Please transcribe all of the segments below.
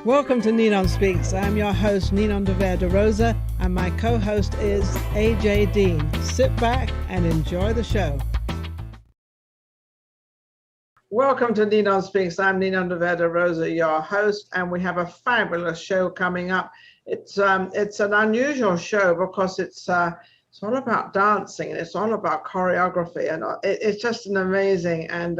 Welcome to NinonSpeaks. I'm your host, Ninon de Rosa, and my co-host is AJ Dean. Sit back and enjoy the show. Welcome to NinonSpeaks. I'm Ninon de Rosa, your host, and we have a fabulous show coming up. It's an unusual show because it's all about dancing and it's all about choreography, and it's just an amazing. And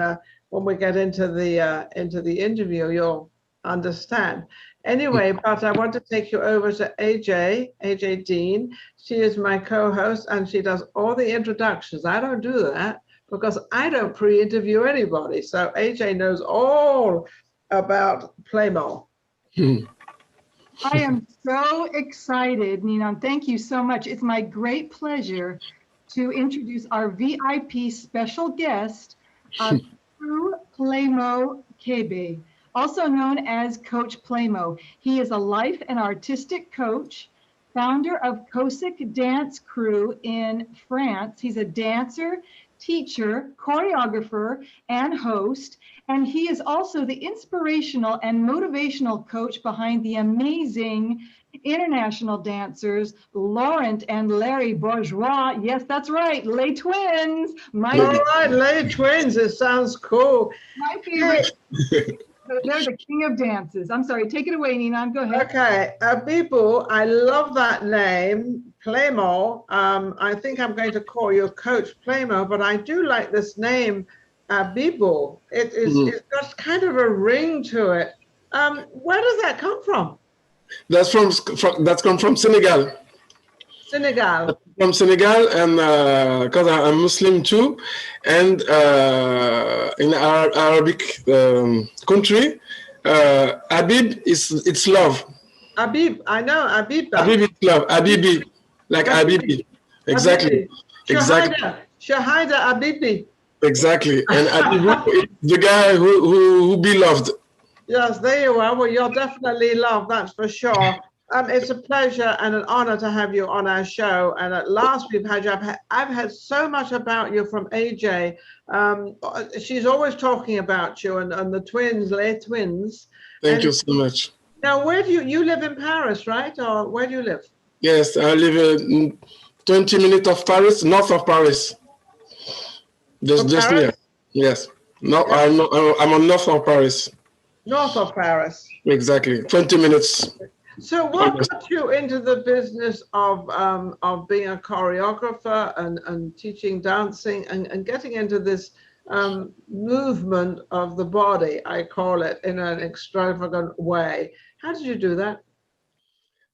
when we get into the interview, you'll understand. Anyway, but I want to take you over to AJ Dean. She is my co-host and she does all the introductions. I don't do that because I don't pre-interview anybody. So AJ knows all about Playmo. I am so excited, Ninon. Thank you so much. It's my great pleasure to introduce our VIP special guest, Playmo Kebe, also known as Coach Playmo. He is a life and artistic coach, founder of Cosic Dance Crew in France. He's a dancer, teacher, choreographer, and host. And he is also the inspirational and motivational coach behind the amazing international dancers, Laurent and Larry Bourgeois. Yes, that's right, Les Twins. All right, Les Twins, it sounds cool. My favorite. They're the king of dances. I'm sorry, take it away, Ninon, go ahead. Okay, Abibou, I love that name, Playmo. I think I'm going to call you Coach Playmo, but I do like this name, Abibou. It's got kind of a ring to it. Where does that come from? That's come from Senegal. Senegal. From Senegal, and because I'm Muslim too, and in our Arabic country, Habib it's love. Habib, I know Habib. Habib is love. Habibi, like Habibi. Exactly. Habibi. Exactly. Shahida Habibi. Exactly. And Habib is the guy who be loved. Yes, there you are. Well, you're definitely loved, that's for sure. It's a pleasure and an honor to have you on our show. And at last we've had you. I've had so much about you from AJ. She's always talking about you and the twins, Les Twins. Thank you so much. Now, where do you live in Paris, right? Or where do you live? Yes, I live in 20 minutes of Paris, north of Paris. Just near. Yes. No, I'm on north of Paris. North of Paris. Exactly. 20 minutes. So what got you into the business of being a choreographer and teaching dancing and getting into this movement of the body, I call it, in an extravagant way? How did you do that?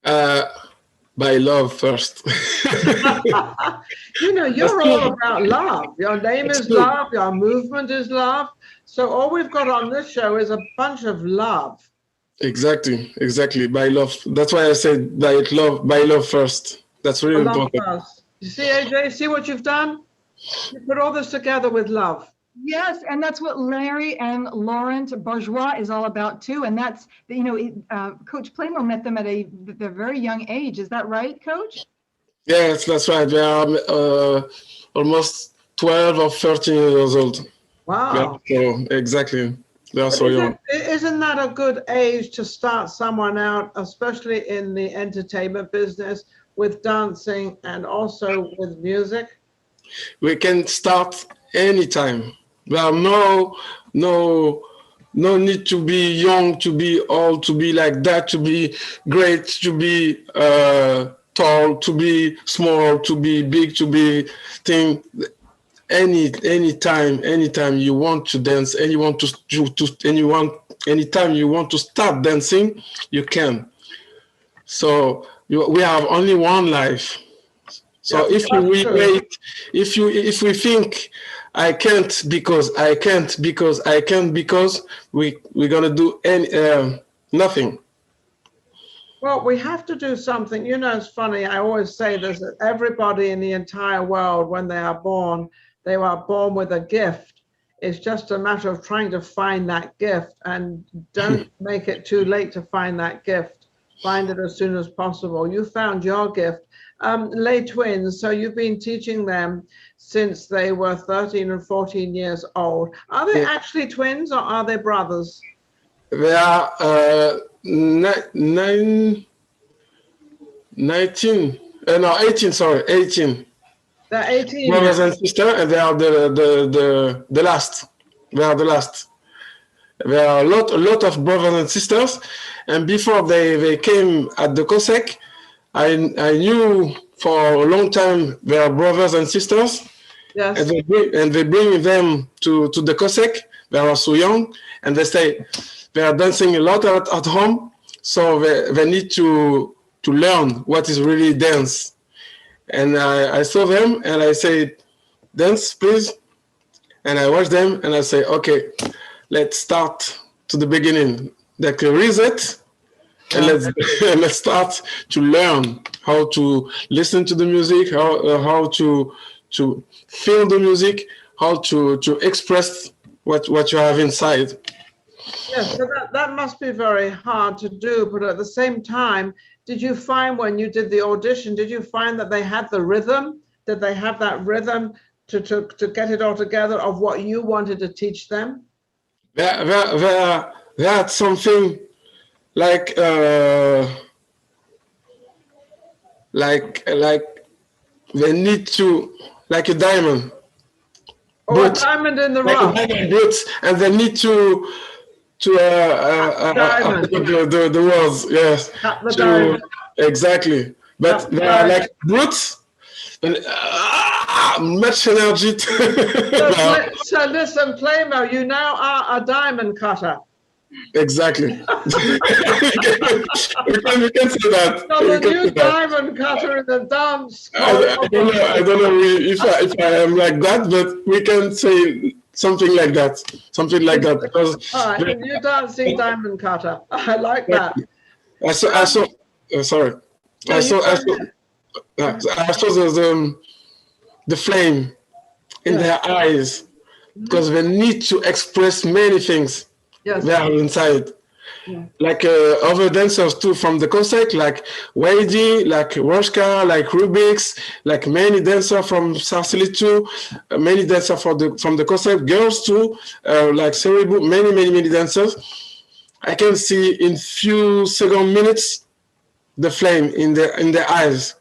By love first. You know, you're all about love. Your name is love, your movement is love. So all we've got on this show is a bunch of love. Exactly. By love. That's why I said by love first. That's really important. First. You see, AJ, see what you've done? You put all this together with love. Yes, and that's what Larry and Laurent Bourgeois is all about too. And that's, Coach Playmo met them at a very young age. Is that right, Coach? Yes, that's right. They are almost 12 or 13 years old. Wow. Yeah, so, exactly. They are so young. Isn't that a good age to start someone out, especially in the entertainment business, with dancing and also with music? We can start anytime. There are no need to be young, to be old, to be like that, to be great, to be tall, to be small, to be big, to be thin. Anytime you want to dance, anytime you want to start dancing, you can. So we have only one life. So if we think I can't because we're gonna do nothing. Well, we have to do something. You know, it's funny. I always say this, that everybody in the entire world, when they are born with a gift. It's just a matter of trying to find that gift, and don't make it too late to find that gift. Find it as soon as possible. You found your gift. Les Twins, so you've been teaching them since they were 13 and 14 years old. Are they actually twins or are they brothers? They are 19, no, 18, sorry, 18 They're 18 brothers now. and sisters, and they are the last. They are the last. There are a lot of brothers and sisters, and before they came at the COSEC, I knew for a long time they are brothers and sisters, Yes. and they bring them to the COSEC. They are so young, and they say they are dancing a lot at home, so they need to learn what is really dance. And I saw them, and I said, dance, please. And I watch them, and I say, okay, let's start to the beginning. Like a reset, and let's start to learn how to listen to the music, how to feel the music, how to express what you have inside. Yes, so that must be very hard to do, but at the same time, did you find when you did the audition, did you find that they had the rhythm? Did they have that rhythm to get it all together of what you wanted to teach them? That's something like they need to, like a diamond. Or a diamond in the rough. Like a diamond boots, and they need to the words, yes. The diamond. Exactly. But they are like brutes, and much energy. So listen, Playmo, you now are a diamond cutter. Exactly. we can say that. So the new diamond cutter in the dance. I don't know if I am like that, but we can say something like that. Something like that. Because all right, the new dancing diamond cutter. I like that. I saw sorry. I saw the flame in their eyes, because they need to express many things. Yes. They are inside. Yeah. Like other dancers too from the COSEC, like Wadey, like Roshka, like Rubik's, like many dancers from Sarcely too, many dancers from the COSEC, girls too, like Cerebro, many dancers. I can see in few minutes the flame in their eyes.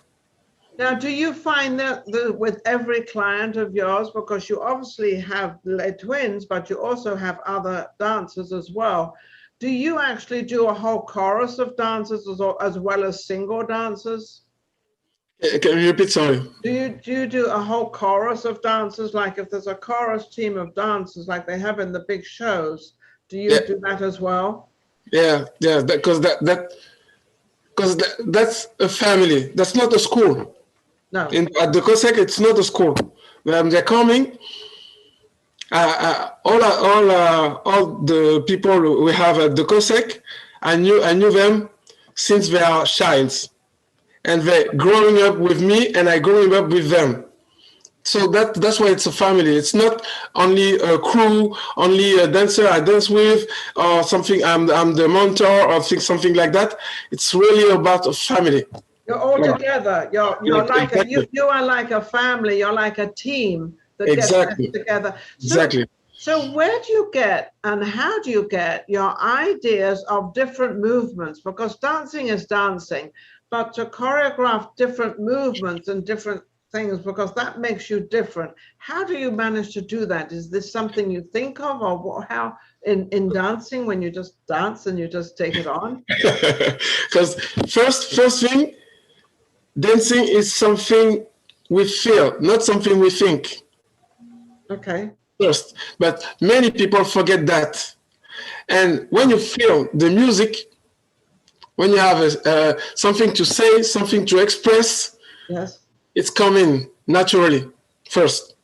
Now, do you find that with every client of yours, because you obviously have twins, but you also have other dancers as well, do you actually do a whole chorus of dancers as well as single dancers? Can you repeat, sorry? Do you do a whole chorus of dancers? Like if there's a chorus team of dancers like they have in the big shows, do you do that as well? Yeah, because that's a family. That's not a school. No. At the COSEC, it's not a school. When they're coming, all the people we have at the COSEC, I knew them since they are childs, and they're growing up with me, and I growing up with them. So that's why it's a family. It's not only a crew, only a dancer I dance with, or something. I'm the mentor, or something like that. It's really about a family. You're all together. You're like you are like a family. You're like a team that gets together. So where do you get and how do you get your ideas of different movements? Because dancing is dancing, but to choreograph different movements and different things, because that makes you different. How do you manage to do that? Is this something you think of, or how in dancing when you just dance and you just take it on? Because first thing, dancing is something we feel, not something we think. Okay. First, but many people forget that. And when you feel the music, when you have something to say, something to express, yes, it's coming naturally first.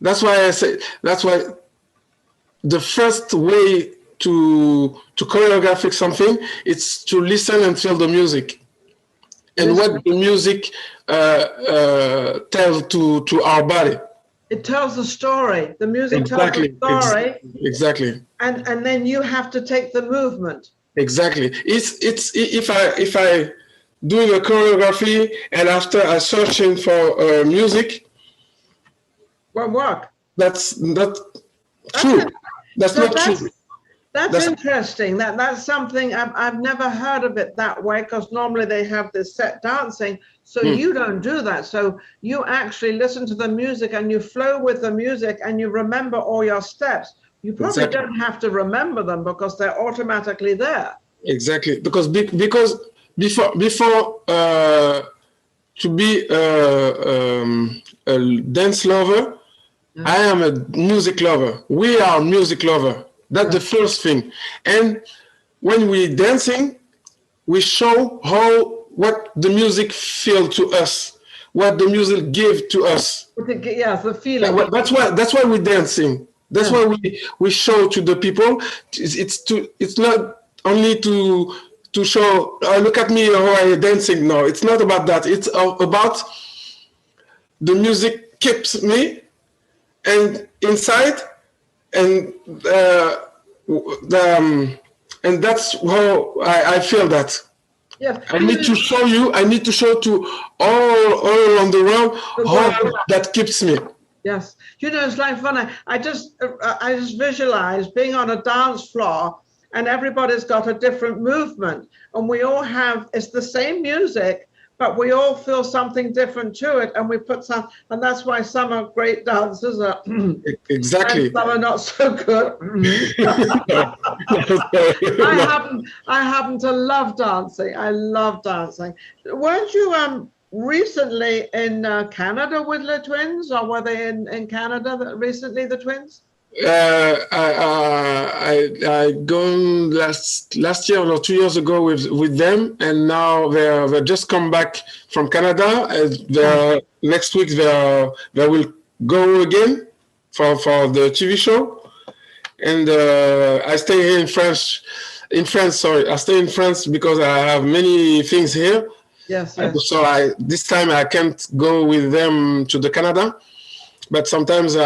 That's why I say, that's why the first way to choreograph something, it's to listen and feel the music. And what the music tells to our body. It tells the story. The music tells the story. Exactly. And then you have to take the movement. Exactly. It's if I doing a choreography and after I searching for music, won't work. That's not true. That's not true. That's interesting. That's something I've never heard of it that way, because normally they have this set dancing. So you don't do that. So you actually listen to the music and you flow with the music and you remember all your steps. You probably don't have to remember them because they're automatically there. Exactly, because before to be a dance lover, I am a music lover. We are music lover. That's the first thing. And when we dancing, we show what the music feel to us, what the music give to us. Yes, the feeling. That's why we're dancing. That's why we show to the people. It's not only to show, look at me how I'm dancing. No, it's not about that. It's about the music keeps me and inside, and and that's how I feel that. Yes. I need to show you. I need to show to all around the world how that keeps me. Yes, it's like funny. I just visualize being on a dance floor, and everybody's got a different movement, and we all have, it's the same music, but we all feel something different to it, and we put some, and that's why some are great dancers, exactly, and some are not so good. I happen to love dancing. I love dancing. Weren't you recently in Canada with the twins, or were they in Canada recently, the twins? I gone last year or 2 years ago with them, and now they just come back from Canada. And next week they will go again for the TV show. And I stay here in France. Sorry, I stay in France because I have many things here. Yes. So this time I can't go with them to the Canada, but sometimes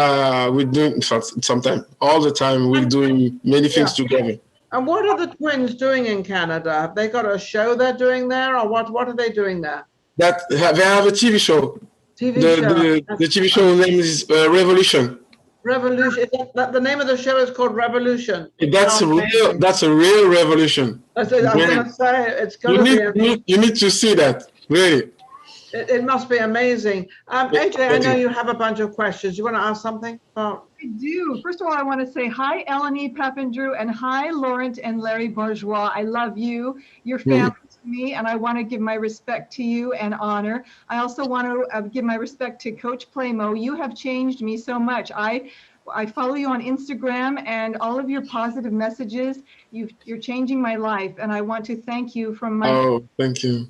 we do. Sometimes all the time we're doing many things together. And what are the twins doing in Canada? Have they got a show they're doing there, or what are they doing there? They have a TV show. The TV show name is Revolution. Revolution. The name of the show is called Revolution. That's a real revolution. I was going to say, it's going to be. You need to see that, really. It must be amazing. AJ, I know you have a bunch of questions. You want to ask something? I do. First of all, I want to say hi, Eleni Papandreou, and hi, Laurent and Larry Bourgeois. I love you. Your family to me, and I want to give my respect to you and honor. I also want to give my respect to Coach Playmo. You have changed me so much. I follow you on Instagram, and all of your positive messages, you're changing my life, and I want to thank you from my. Oh, thank you.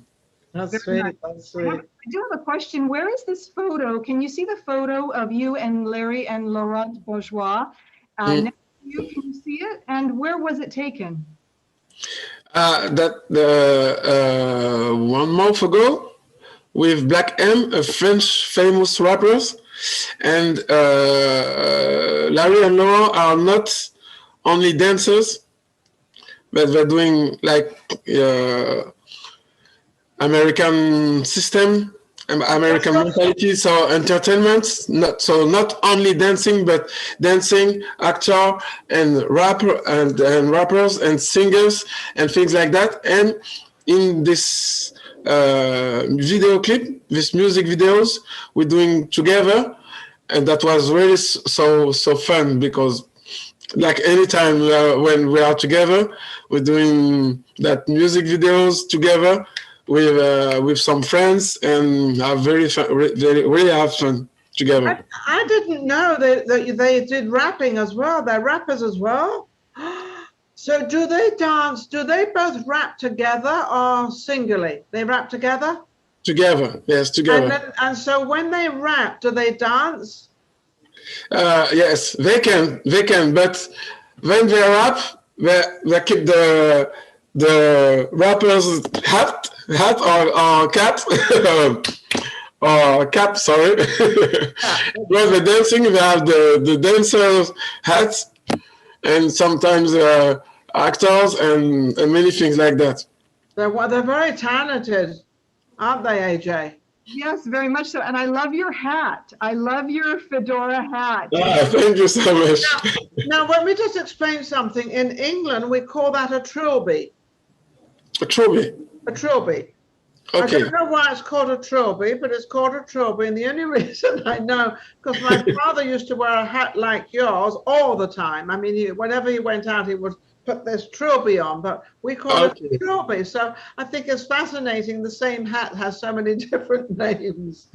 That's sweet. That's sweet. I do have a question. Where is this photo? Can you see the photo of you and Larry and Laurent Bourgeois? Next to you, can you see it? And where was it taken? 1 month ago, with Black M, a French famous rappers, and Larry and Laurent are not only dancers, but they're doing like American system, American mentality, so entertainment. Not only dancing, but dancing, actor, and rappers and singers and things like that. And in this video clip, this music videos we're doing together, and that was really so fun, because like anytime when we are together, we're doing that music videos together with some friends, and have really have fun together. I didn't know that they did rapping as well. They're rappers as well. So do they dance? Do they both rap together or singly? They rap together? Together, yes, together. And so when they rap, do they dance? Yes, they can, but when they rap, they keep the rapper's hat or cap or cap, sorry. When they're dancing, they have the dancer's hats, and sometimes actors and many things like that. They're very talented, aren't they, AJ? Yes, very much so. And I love your hat. I love your fedora hat. Thank you so much. Now, let me just explain something. In England, we call that a trilby. A trilby. A trilby. Okay. I don't know why it's called a trilby, but it's called a trilby. And the only reason I know, because my father used to wear a hat like yours all the time. I mean, whenever he went out, he would put this trilby on, but we call it a trilby. So I think it's fascinating. The same hat has so many different names.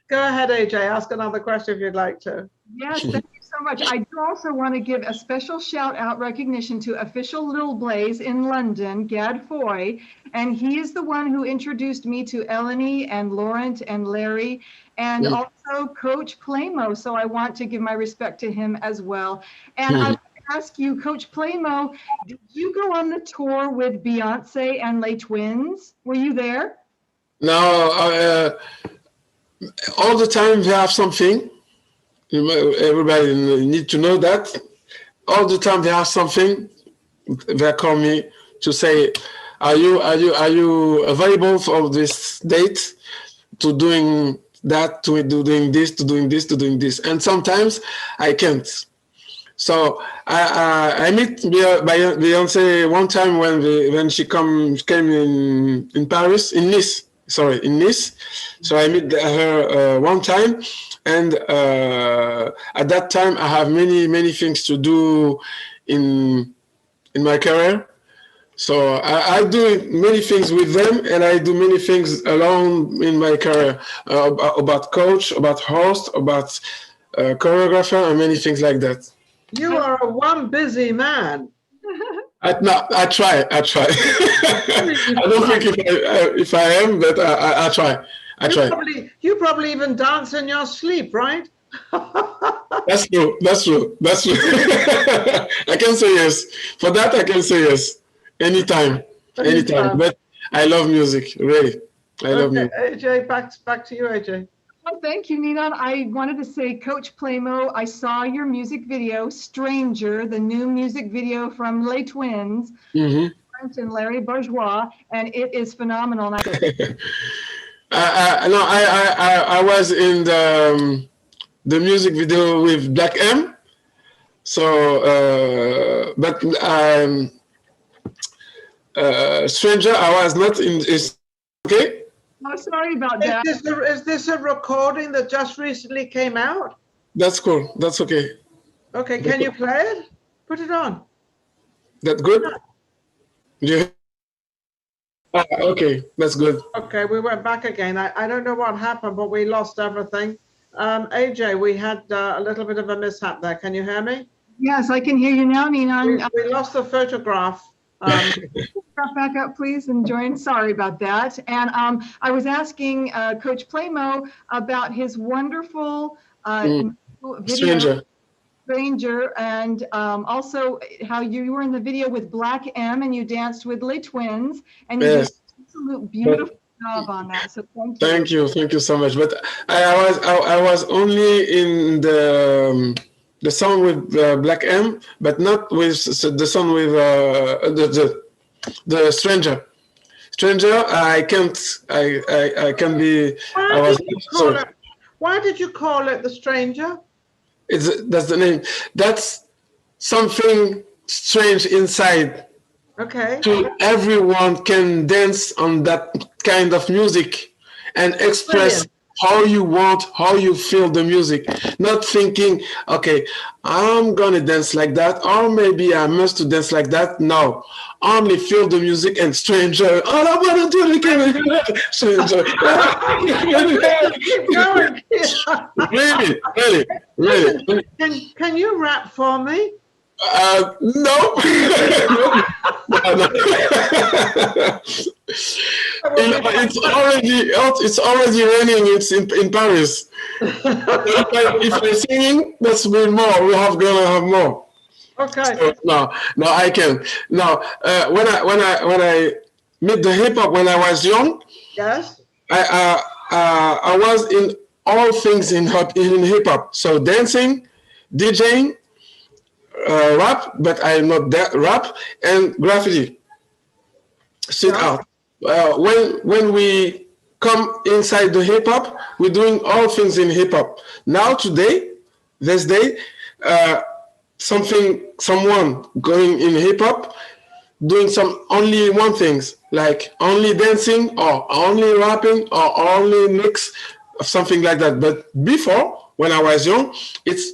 Go ahead, AJ. Ask another question if you'd like to. Yes, thank you so much. I do also want to give a special shout out recognition to Official Little Blaze in London, Gad Foy, and he is the one who introduced me to Eleni and Laurent and Larry, and also Coach Playmo. So I want to give my respect to him as well. And I ask you, Coach Playmo, did you go on the tour with Beyonce and Les Twins? Were you there? No, all the time they have something. Everybody need to know that. All the time they have something. They call me to say, are you available for this date to doing that, to doing this, to doing this, to doing this? And sometimes I can't. So I meet Beyonce one time when she came in Paris, in Nice. Sorry, in Nice. So I met her one time, and at that time I have many things to do in my career. So I do many things with them, and I do many things alone in my career, about coach, about host, about choreographer, and many things like that. You are one busy man. I try. I don't think if I am, but I try. You probably even dance in your sleep, right? That's true. I can say yes. For that, I can say yes. Anytime. But I love music, really. I love music. AJ, back to you, AJ. Well, thank you, Ninon. I wanted to say, Coach Playmo, I saw your music video, Stranger, the new music video from Les Twins, and Larry Bourgeois, and it is phenomenal. I was in the music video with Black M. So, but Stranger, I was not in. Is okay. Oh, sorry about that. Is this a recording that just recently came out? That's cool. That's okay. Okay, can you play it? Put it on. That good? Yeah. Okay, that's good. Okay, we went back again. I don't know what happened, but we lost everything. AJ, we had a little bit of a mishap there. Can you hear me? Yes, I can hear you now, Ninon. We lost the photograph. Back up, please, and join. Sorry about that. And I was asking Coach Playmo about his wonderful video, Stranger, and also how you were in the video with Black M and you danced with Les Twins, and you did an absolute beautiful job on that. So thank you. Thank you so much. But I was only in the song with Black M, but not with the song with the Stranger. Stranger, I can't be. Why did you call it the Stranger? That's the name. That's something strange inside. Okay. Everyone can dance on that kind of music and express how you want, how you feel the music. Not thinking, okay, I'm gonna dance like that, or maybe I must dance like that. No, only feel the music and Stranger. All I wanna do is Stranger. Really. Can you rap for me? No. It's already raining. It's in Paris. If I'm singing, that's way more. Gonna have more. Okay. So, no, I can. No, when I met the hip hop when I was young. Yes. I was in all things in hip hop. So dancing, DJing. Rap, but I'm not that rap, and graffiti, street art. When we come inside the hip hop. We're doing all things in hip hop. Now today, this day, someone going in hip hop, doing some only one things, like only dancing or only rapping or only mix of something like that. But before, when I was young, it's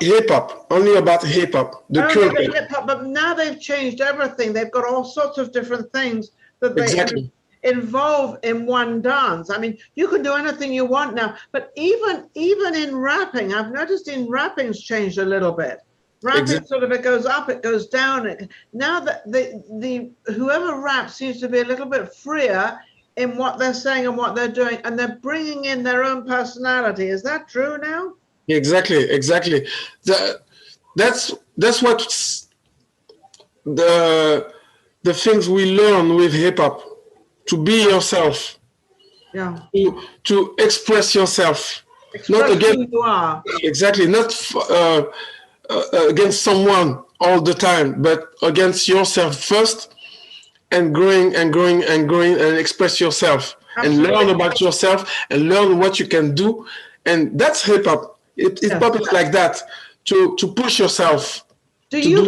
hip hop, only about hip hop. Only hip hop, but now they've changed everything. They've got all sorts of different things that they involve in one dance. I mean, you can do anything you want now, but even in rapping, I've noticed in rapping's changed a little bit. Rapping sort of, it goes up, it goes down. Now that the whoever raps seems to be a little bit freer in what they're saying and what they're doing, and they're bringing in their own personality. Is that true now? Exactly. That's what the things we learn with hip hop. To be yourself. Yeah. To express yourself. Not against who you are. Exactly. Not against someone all the time, but against yourself first, and growing and express yourself. Absolutely. And learn about yourself and learn what you can do. And that's hip hop. Hip hop is like that, to push yourself. Do you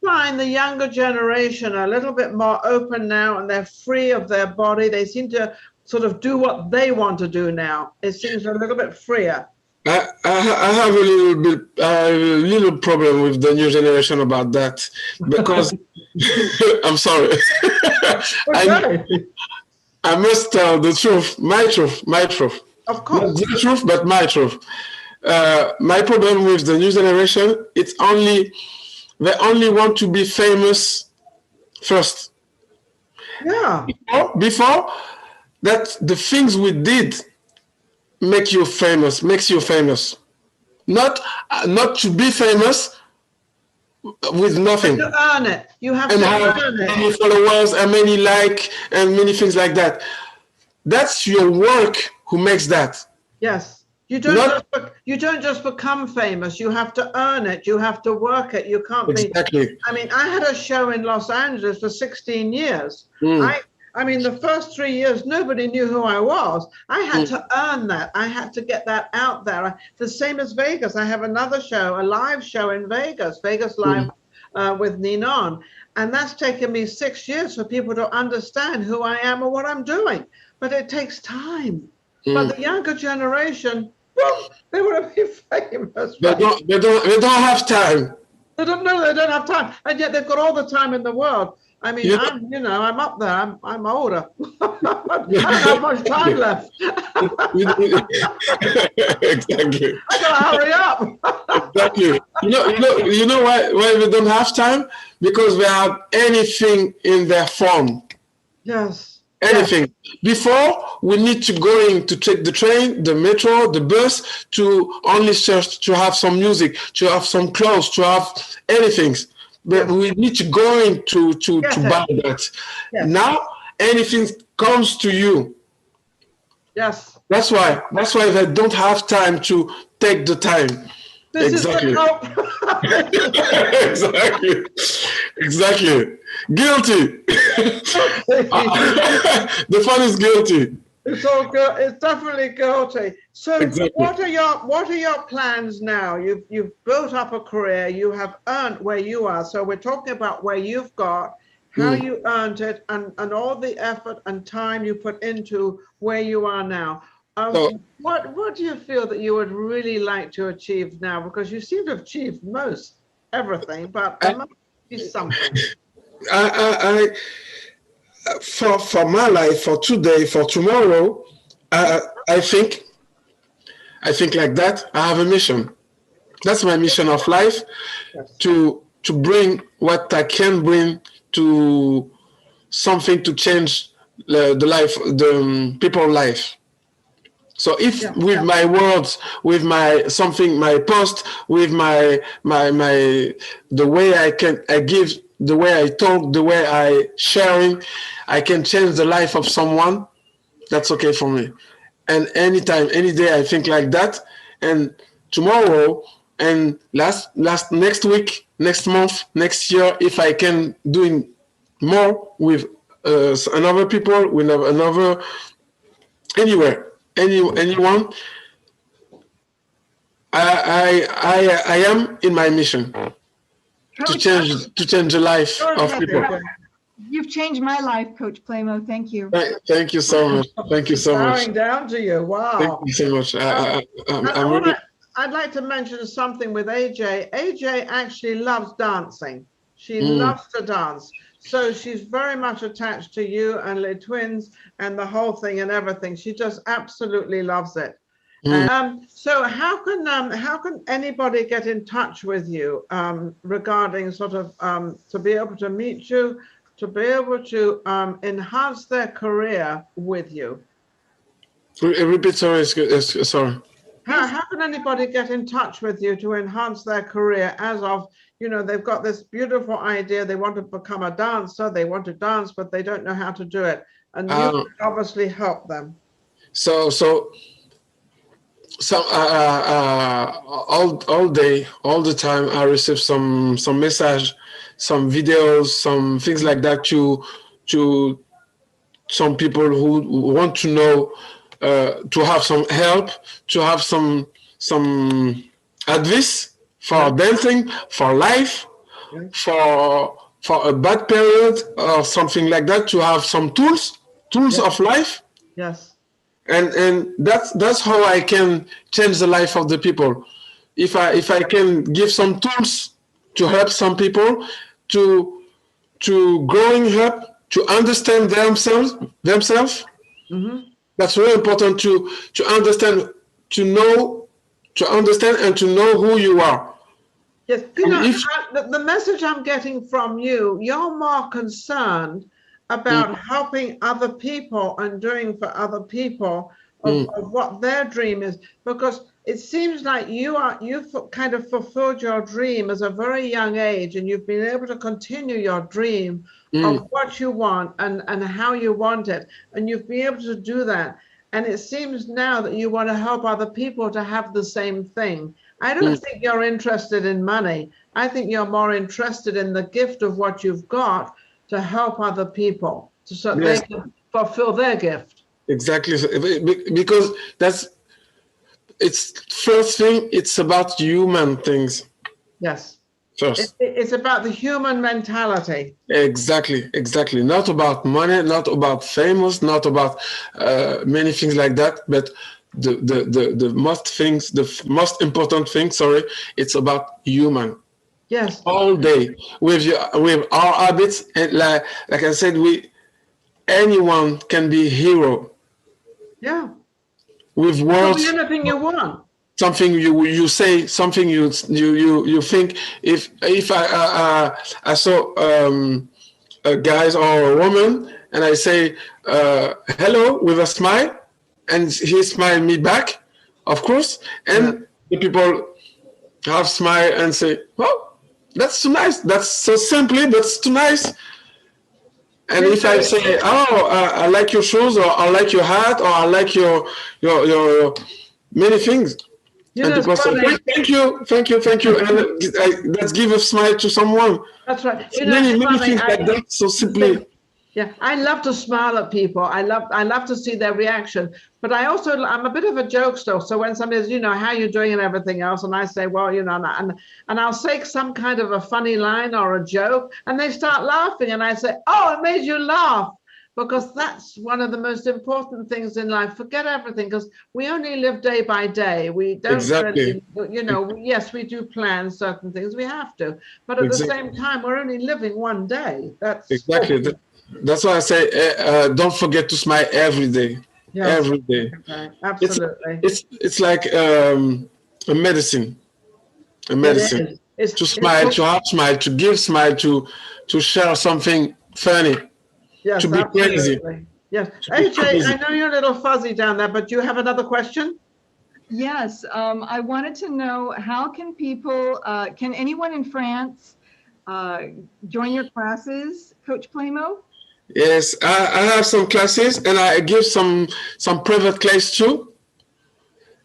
find the younger generation a little bit more open now, and they're free of their body? They seem to sort of do what they want to do now. It seems a little bit freer. I have a little problem with the new generation about that, because I'm sorry. I must tell the truth, my truth. Of course. Not the truth, but my truth. My problem with the new generation, they only want to be famous first. Yeah. Before that, the things we did makes you famous. Not to be famous with nothing. To earn it. You have to earn it. Many followers and many likes and many things like that. That's your work who makes that. Yes. You don't just become famous. You have to earn it. You have to work it. You can't be. Exactly. I mean, I had a show in Los Angeles for 16 years. I mean, the first 3 years, nobody knew who I was. I had to earn that. I had to get that out there. The same as Vegas. I have another show, a live show in Vegas Live with Ninon. And that's taken me 6 years for people to understand who I am and what I'm doing. But it takes time. But the younger generation, well, they want to be famous. Right? They don't have time. They don't have time. And yet they've got all the time in the world. I mean, I'm up there. I'm older. I don't have much time left. Exactly. I gotta hurry up. Exactly. You know why we don't have time? Because we have anything in their phone. Yes. Anything. Before, we need to take the train, the metro, the bus, to only search, to have some music, to have some clothes, to have anything. But we need to to buy that. Yes. Now, anything comes to you. Yes. That's why they don't have time to take the time. Exactly. Exactly. Guilty. The fun is guilty. It's all good. It's definitely guilty. So, what are your plans now? You've built up a career. You have earned where you are. So we're talking about where you've got, how you earned it, and all the effort and time you put into where you are now. What do you feel that you would really like to achieve now? Because you seem to have achieved everything, but there must be something. For my life, for today, for tomorrow, I think like that. I have a mission. That's my mission of life, to bring what I can bring to something to change the life, the people's life. So if with my words, with my post, with my the way I give, the way I talk, the way I sharing, I can change the life of someone, that's okay for me. And anytime, any day I think like that, and tomorrow and next week, next month, next year, if I can doing more with another people, we love another, anywhere, anyone. I am in my mission to change the life of people. You've changed my life, Coach Playmo. Thank you. Thank you so much. Thank you so much. Bowing down to you. Wow. Thank you so much. I'd like to mention something with AJ. AJ actually loves dancing. She loves to dance. So she's very much attached to you and Les Twins and the whole thing and everything. She just absolutely loves it. So how can anybody get in touch with you regarding sort of to be able to meet you, to be able to enhance their career with you? Repeat, sorry. Sorry. How can anybody get in touch with you to enhance their career as of, you know, they've got this beautiful idea, they want to become a dancer, they want to dance, but they don't know how to do it. And you obviously help them. So all day, all the time, I receive some message, some videos, some things like that to some people who want to know, to have some help, to have some advice for dancing, for life, for a bad period or something like that, to have some tools of life. Yes. And that's how I can change the life of the people. If I can give some tools to help some people to growing up, to understand themselves. That's really important to understand, to understand and to know who you are. Yes, you know, the message I'm getting from you, you're more concerned about helping other people and doing for other people of what their dream is, because it seems like you've kind of fulfilled your dream as a very young age, and you've been able to continue your dream of what you want and how you want it, and you've been able to do that. And it seems now that you want to help other people to have the same thing. I don't think you're interested in money. I think you're more interested in the gift of what you've got to help other people so they can fulfill their gift. Exactly, because it's first thing, it's about human things. Yes. First. It's about the human mentality. Exactly. Not about money, not about famous, not about many things like that, but the most important thing, it's about human. Yes. All day with our habits, and like I said, anyone can be a hero. Yeah. With words. It can be anything you want. Something you say, something you think. If I saw a guy or a woman and I say hello with a smile, and he smiled me back, of course, and the people have smile and say, "Well, that's too nice. That's so simply, that's too nice." And if I say, "Oh, I like your shoes," or "I like your hat," or "I like your many things," and people say, thank you, and let's give a smile to someone. That's right. Many things like that, so simply. Yeah, I love to smile at people. I love to see their reaction. But I'm a bit of a jokester. So when somebody says, how you doing and everything else, and I say, well, and I'll say some kind of a funny line or a joke, and they start laughing, and I say, oh, it made you laugh. Because that's one of the most important things in life. Forget everything, because we only live day by day. We don't really, yes, we do plan certain things. We have to. But at the same time, we're only living one day. That's exactly. That's why I say, don't forget to smile every day. Yes. Every day. Okay. Absolutely. It's like a medicine. A medicine. To smile, to have smile, to give smile, to share something funny. Yes, to be absolutely. crazy. Yes. AJ, I know you're a little fuzzy down there, but do you have another question? Yes. I wanted to know, how can people, can anyone in France join your classes, Coach Playmo? Yes, I have some classes, and I give some private class too.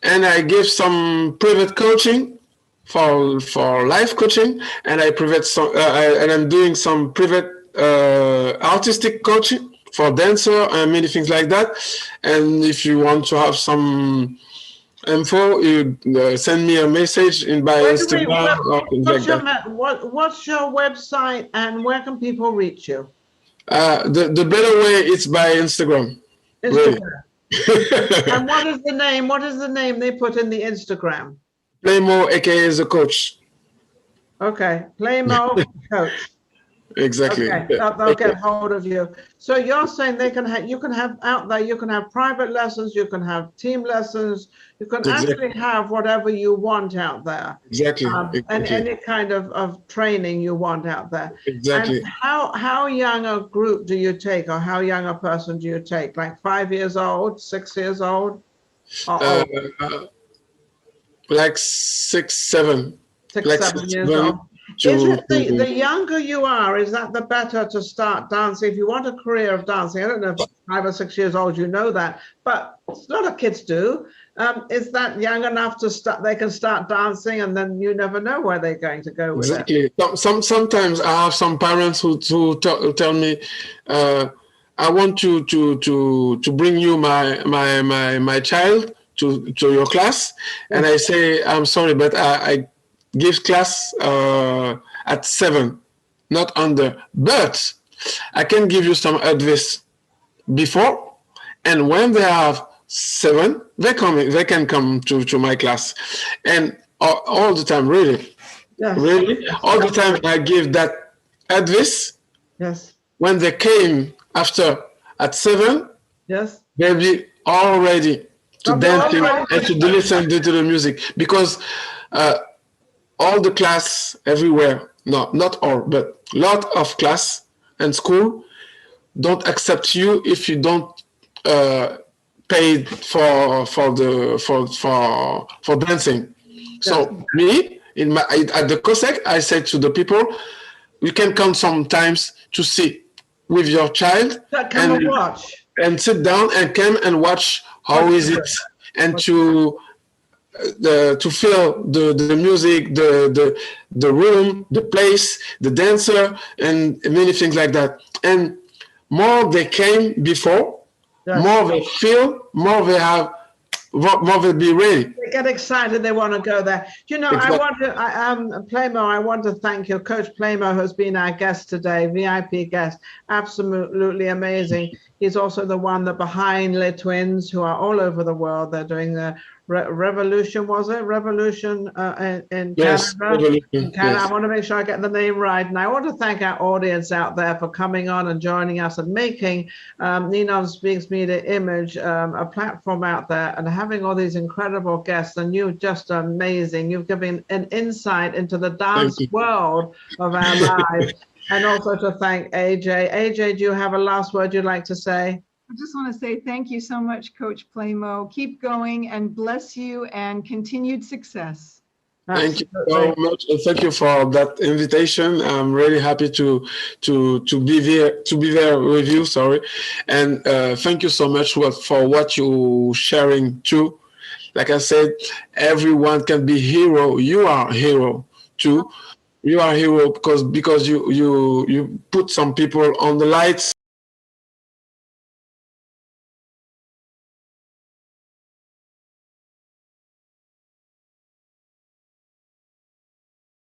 And I give some private coaching for life coaching, and I private and I'm doing some private artistic coaching for dancer and many things like that. And if you want to have some info, you send me a message by Instagram or things like that. What's your website and where can people reach you? The better way is by Instagram. Instagram. Really. And what is the name? What is the name they put in the Instagram? Playmo, aka the coach. Okay, Playmo coach. Exactly. Okay, they'll get hold of you. So you're saying they can have, you can have out there, you can have private lessons, you can have team lessons, you can actually have whatever you want out there. Exactly. And any kind of training you want out there. Exactly. And how young a group do you take, or how young a person do you take? Like 5 years old, 6 years old? Like 6, 7. 6, like 7 years old. Is it the younger you are, is that the better to start dancing? If you want a career of dancing, I don't know if 5 or 6 years old, you know that, but a lot of kids do. Is that young enough to start, they can start dancing, and then you never know where they're going to go with it? Sometimes I have some parents who tell me, I want to bring you my child to your class, and I say, I'm sorry, but I give class at 7, not under. But I can give you some advice before, and when they have 7, they can come to my class, and all the time, really, really, all the time I give that advice. Yes. When they came after at 7, yes, they'll be all ready to dance and to listen to the music, because all the class everywhere, no, not all, but lot of class and school don't accept you if you don't pay for dancing. So me at the COSEC, I said to the people, you can come sometimes to see with your child and watch and sit down and come and watch how is it, and to feel the music, the room, the place, the dancer, and many things like that. And more they came before, more they feel, more they have, more they'll be ready. They get excited, they want to go there. You know, exactly. Playmo, I want to thank you. Coach Playmo has been our guest today, VIP guest, absolutely amazing. He's also the one that behind Les Twins, who are all over the world. They're doing the Revolution, was it? Revolution in yes, Canada? Revolution, in Canada. yes. I want to make sure I get the name right. And I want to thank our audience out there for coming on and joining us and making NinonSpeaks Media Image a platform out there, and having all these incredible guests. And you're just amazing. You've given an insight into the dance world of our lives. And also to thank AJ. AJ, do you have a last word you'd like to say? I just want to say thank you so much, Coach Playmo. Keep going, and bless you, and continued success. Thank you so much, and thank you for that invitation. I'm really happy to be there with you. Sorry, and thank you so much for what you're sharing too. Like I said, everyone can be hero. You are a hero too. You are a hero because you put some people on the lights.